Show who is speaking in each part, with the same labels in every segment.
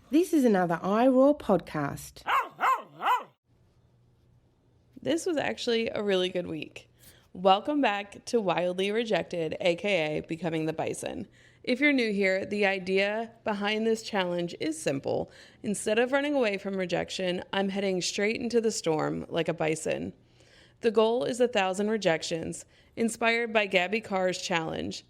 Speaker 1: This is another iRaw podcast.
Speaker 2: This was actually a really good week. Welcome back to Wildly Rejected, aka Becoming the Bison. If you're new here, the idea behind this challenge is simple. Instead of running away from rejection, I'm heading straight into the storm like a bison. The goal is 1,000 rejections, inspired by Gabby Carr's challenge.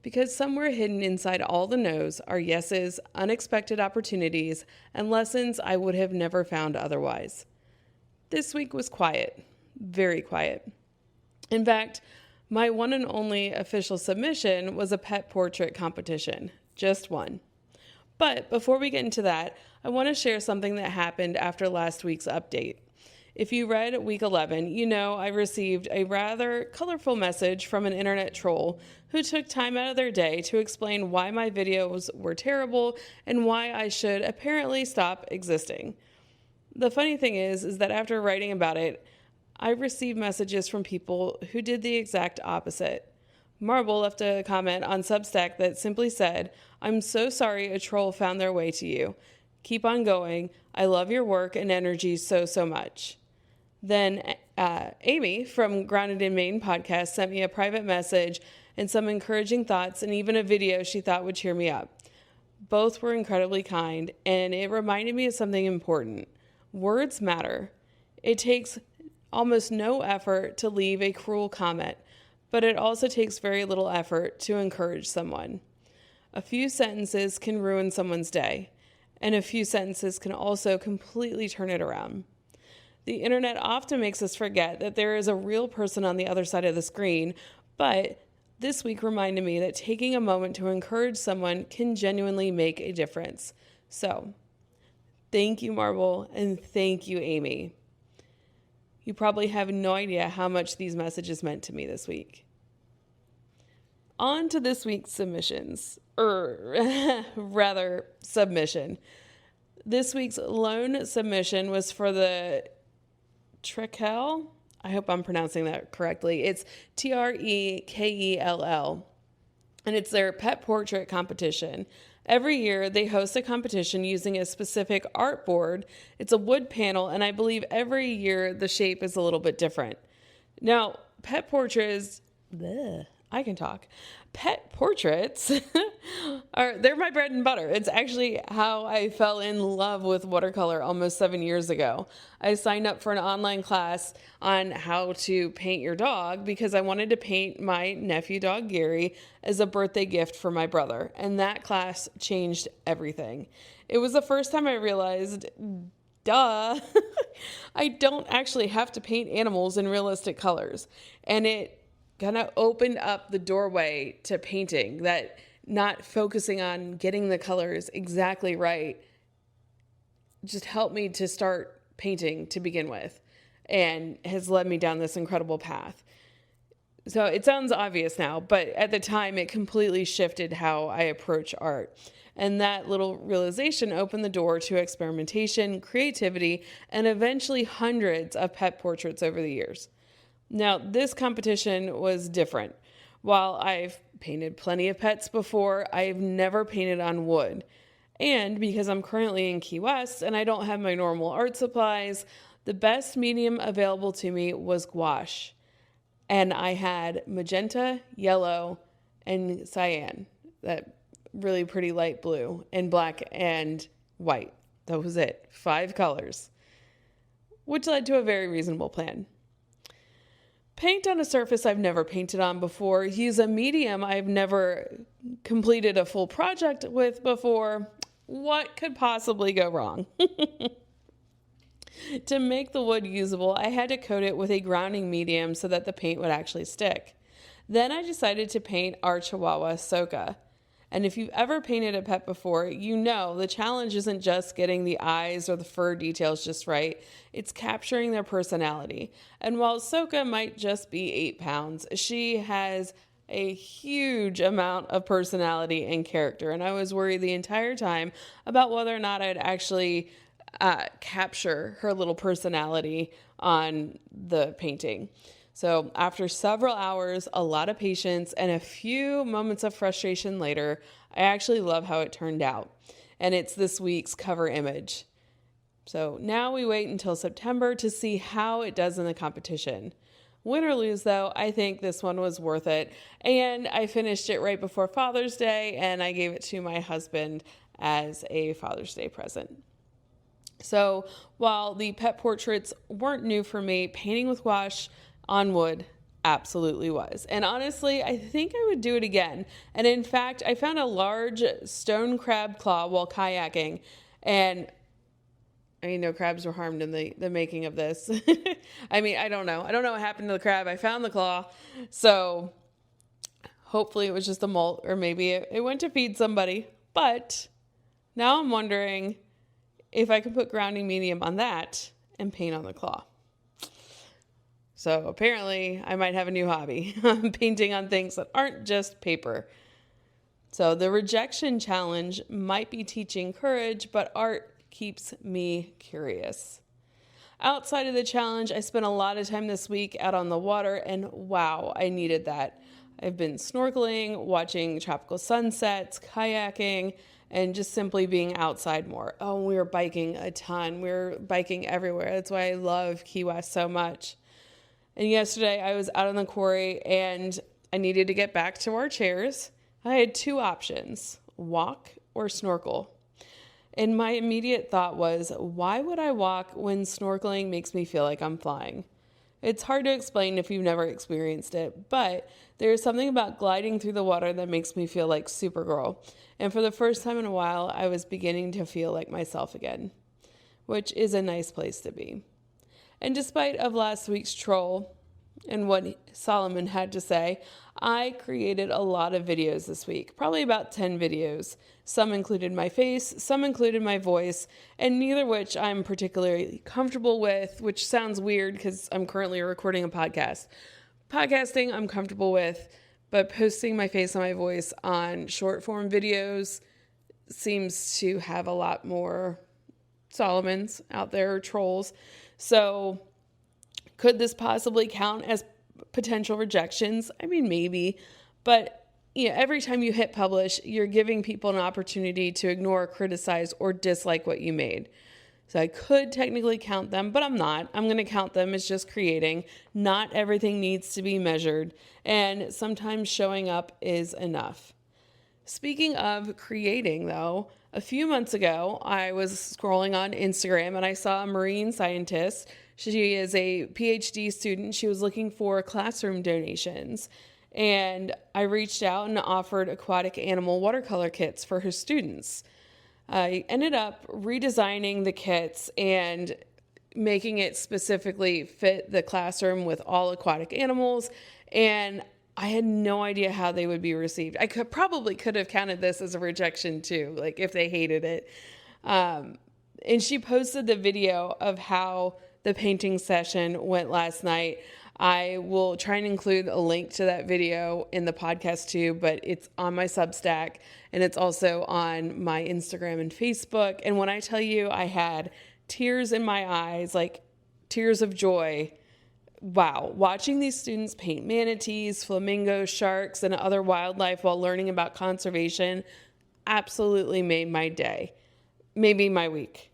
Speaker 2: Because somewhere hidden inside all the no's are yeses, unexpected opportunities, and lessons I would have never found otherwise. This week was quiet, very quiet. In fact, my one and only official submission was a pet portrait competition, just one. But before we get into that, I want to share something that happened after last week's update. If you read week 11, you know I received a rather colorful message from an internet troll who took time out of their day to explain why my videos were terrible and why I should apparently stop existing. The funny thing is that after writing about it, I received messages from people who did the exact opposite. Marble left a comment on Substack that simply said, "I'm so sorry a troll found their way to you. Keep on going. I love your work and energy so much." Then Amy from Grounded in Maine podcast sent me a private message and some encouraging thoughts and even a video she thought would cheer me up. Both were incredibly kind, and it reminded me of something important. Words matter. It takes almost no effort to leave a cruel comment, but it also takes very little effort to encourage someone. A few sentences can ruin someone's day, and a few sentences can also completely turn it around. The internet often makes us forget that there is a real person on the other side of the screen, but this week reminded me that taking a moment to encourage someone can genuinely make a difference. So, thank you, Marble, and thank you, Amy. You probably have no idea how much these messages meant to me this week. On to this week's submissions, submission. This week's lone submission was for the Trekell. I hope I'm pronouncing that correctly. It's Trekell, and it's their pet portrait competition. Every year, they host a competition using a specific art board. It's a wood panel, and I believe every year the shape is a little bit different. Now, pet portraits, Pet portraits they're my bread and butter. It's actually how I fell in love with watercolor almost 7 years ago. I signed up for an online class on how to paint your dog because I wanted to paint my nephew dog Gary as a birthday gift for my brother. And that class changed everything. It was the first time I realized, I don't actually have to paint animals in realistic colors. And it kind of opened up the doorway to painting, that not focusing on getting the colors exactly right just helped me to start painting to begin with and has led me down this incredible path. So it sounds obvious now, but at the time it completely shifted how I approach art. And that little realization opened the door to experimentation, creativity, and eventually hundreds of pet portraits over the years. Now, this competition was different. While I've painted plenty of pets before, I've never painted on wood. And because I'm currently in Key West and I don't have my normal art supplies, the best medium available to me was gouache. And I had magenta, yellow, and cyan, that really pretty light blue, and black and white. That was it. 5 colors, which led to a very reasonable plan. Paint on a surface I've never painted on before. Use a medium I've never completed a full project with before. What could possibly go wrong? To make the wood usable, I had to coat it with a grounding medium so that the paint would actually stick. Then I decided to paint our Chihuahua, Soka. And if you've ever painted a pet before, you know the challenge isn't just getting the eyes or the fur details just right. It's capturing their personality. And while Soka might just be 8 pounds, she has a huge amount of personality and character. And I was worried the entire time about whether or not I'd actually capture her little personality on the painting. So after several hours, a lot of patience, and a few moments of frustration later, I actually love how it turned out. and it's this week's cover image. So now we wait until September to see how it does in the competition. Win or lose, though, I think this one was worth it. And I finished it right before Father's Day, and I gave it to my husband as a Father's Day present. So while the pet portraits weren't new for me, painting with gouache on wood absolutely was. And honestly, I think I would do it again. And in fact, I found a large stone crab claw while kayaking, and no crabs were harmed in the making of this. I don't know. I don't know what happened to the crab. I found the claw. So hopefully it was just a molt, or maybe it went to feed somebody. But now I'm wondering if I can put grounding medium on that and paint on the claw. So apparently I might have a new hobby. I'm painting on things that aren't just paper. So the rejection challenge might be teaching courage, but art keeps me curious. Outside of the challenge, I spent a lot of time this week out on the water, and wow, I needed that. I've been snorkeling, watching tropical sunsets, kayaking, and just simply being outside more. Oh, we were biking a ton. We were biking everywhere. That's why I love Key West so much. And yesterday I was out on the quarry and I needed to get back to our chairs. I had two options, walk or snorkel. And my immediate thought was, why would I walk when snorkeling makes me feel like I'm flying? It's hard to explain if you've never experienced it, but there's something about gliding through the water that makes me feel like Supergirl. And for the first time in a while, I was beginning to feel like myself again, which is a nice place to be. And despite of last week's troll and what Solomon had to say, I created a lot of videos this week, probably about 10 videos. Some included my face, some included my voice, and neither which I'm particularly comfortable with, which sounds weird because I'm currently recording a podcast. Podcasting I'm comfortable with, but posting my face and my voice on short form videos seems to have a lot more Solomons out there, trolls. So could this possibly count as potential rejections? Maybe, but every time you hit publish, you're giving people an opportunity to ignore, criticize, or dislike what you made. So I could technically count them, but I'm not. I'm going to count them as just creating. Not everything needs to be measured, and sometimes showing up is enough. Speaking of creating, though, a few months ago, I was scrolling on Instagram and I saw a marine scientist. She is a PhD student. She was looking for classroom donations. And I reached out and offered aquatic animal watercolor kits for her students. I ended up redesigning the kits and making it specifically fit the classroom with all aquatic animals. And I had no idea how they would be received. I could have counted this as a rejection too, like if they hated it. And she posted the video of how the painting session went last night. I will try and include a link to that video in the podcast too, but it's on my Substack and it's also on my Instagram and Facebook. And when I tell you I had tears in my eyes, like tears of joy, wow, watching these students paint manatees, flamingos, sharks, and other wildlife while learning about conservation absolutely made my day, maybe my week,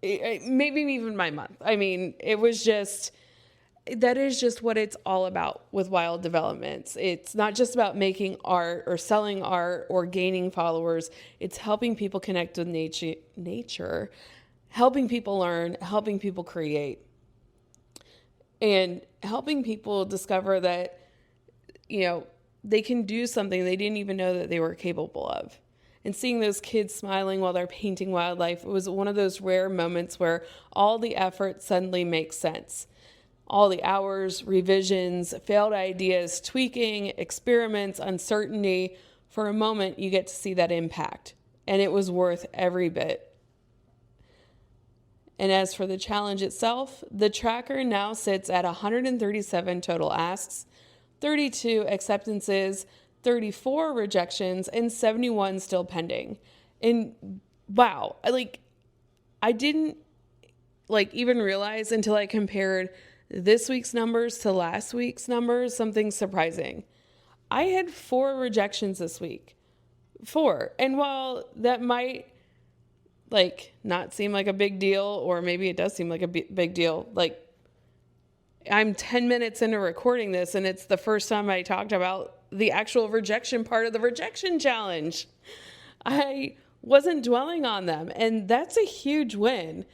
Speaker 2: maybe even my month. It was just, that is just what it's all about with wild developments. It's not just about making art or selling art or gaining followers. It's helping people connect with nature, helping people learn, helping people create. And helping people discover that, they can do something they didn't even know that they were capable of. And seeing those kids smiling while they're painting wildlife, it was one of those rare moments where all the effort suddenly makes sense. All the hours, revisions, failed ideas, tweaking, experiments, uncertainty, for a moment you get to see that impact. And it was worth every bit. And as for the challenge itself, the tracker now sits at 137 total asks, 32 acceptances, 34 rejections, and 71 still pending. And wow, I didn't even realize until I compared this week's numbers to last week's numbers, something surprising. I had 4 rejections this week. 4. And while that might like not seem like a big deal, or maybe it does seem like a big deal. Like, I'm 10 minutes into recording this and it's the first time I talked about the actual rejection part of the rejection challenge. I wasn't dwelling on them, and that's a huge win.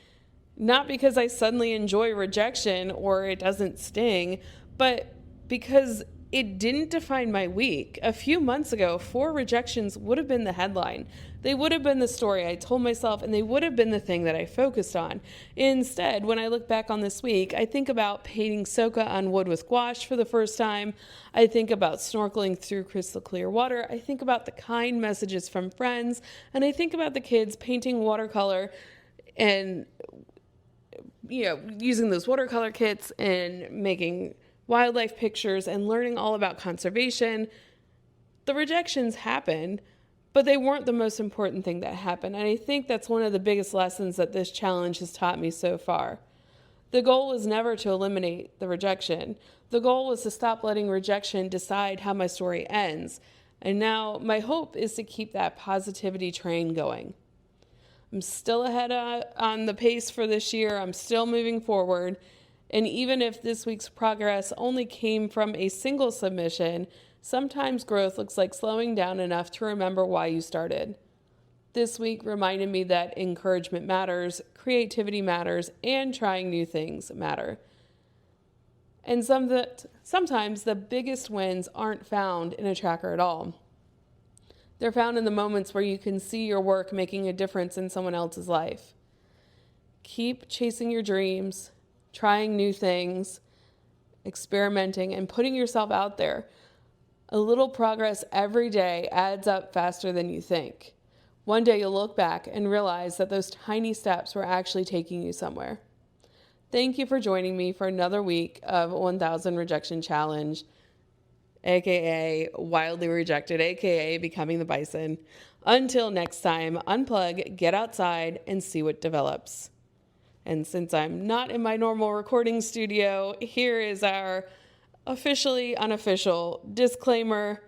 Speaker 2: Not because I suddenly enjoy rejection or it doesn't sting, but because it didn't define my week. A few months ago, 4 rejections would have been the headline. They would have been the story I told myself, and they would have been the thing that I focused on. Instead, when I look back on this week, I think about painting soca on wood with gouache for the first time. I think about snorkeling through crystal clear water. I think about the kind messages from friends, and I think about the kids painting watercolor and, using those watercolor kits and making wildlife pictures and learning all about conservation. The rejections happened, but they weren't the most important thing that happened. And I think that's one of the biggest lessons that this challenge has taught me so far. The goal was never to eliminate the rejection. The goal was to stop letting rejection decide how my story ends. And now my hope is to keep that positivity train going. I'm still ahead on the pace for this year. I'm still moving forward. And even if this week's progress only came from a single submission, sometimes growth looks like slowing down enough to remember why you started. This week reminded me that encouragement matters, creativity matters, and trying new things matter. And sometimes the biggest wins aren't found in a tracker at all. They're found in the moments where you can see your work making a difference in someone else's life. Keep chasing your dreams, trying new things, experimenting, and putting yourself out there. A little progress every day adds up faster than you think. One day you'll look back and realize that those tiny steps were actually taking you somewhere. Thank you for joining me for another week of 1000 Rejection Challenge, aka Wildly Rejected, aka Becoming the Bison. Until next time, unplug, get outside, and see what develops. And since I'm not in my normal recording studio, here is our officially unofficial disclaimer.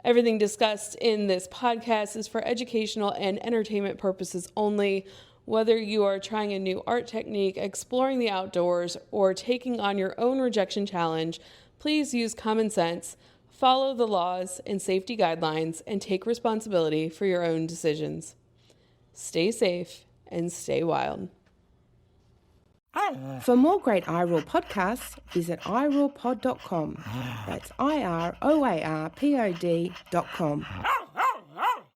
Speaker 2: Everything discussed in this podcast is for educational and entertainment purposes only. Whether you are trying a new art technique, exploring the outdoors, or taking on your own rejection challenge, please use common sense, follow the laws and safety guidelines, and take responsibility for your own decisions. Stay safe and stay wild.
Speaker 1: For more great iRaw podcasts, visit irawpod.com. That's IROARPOD.com.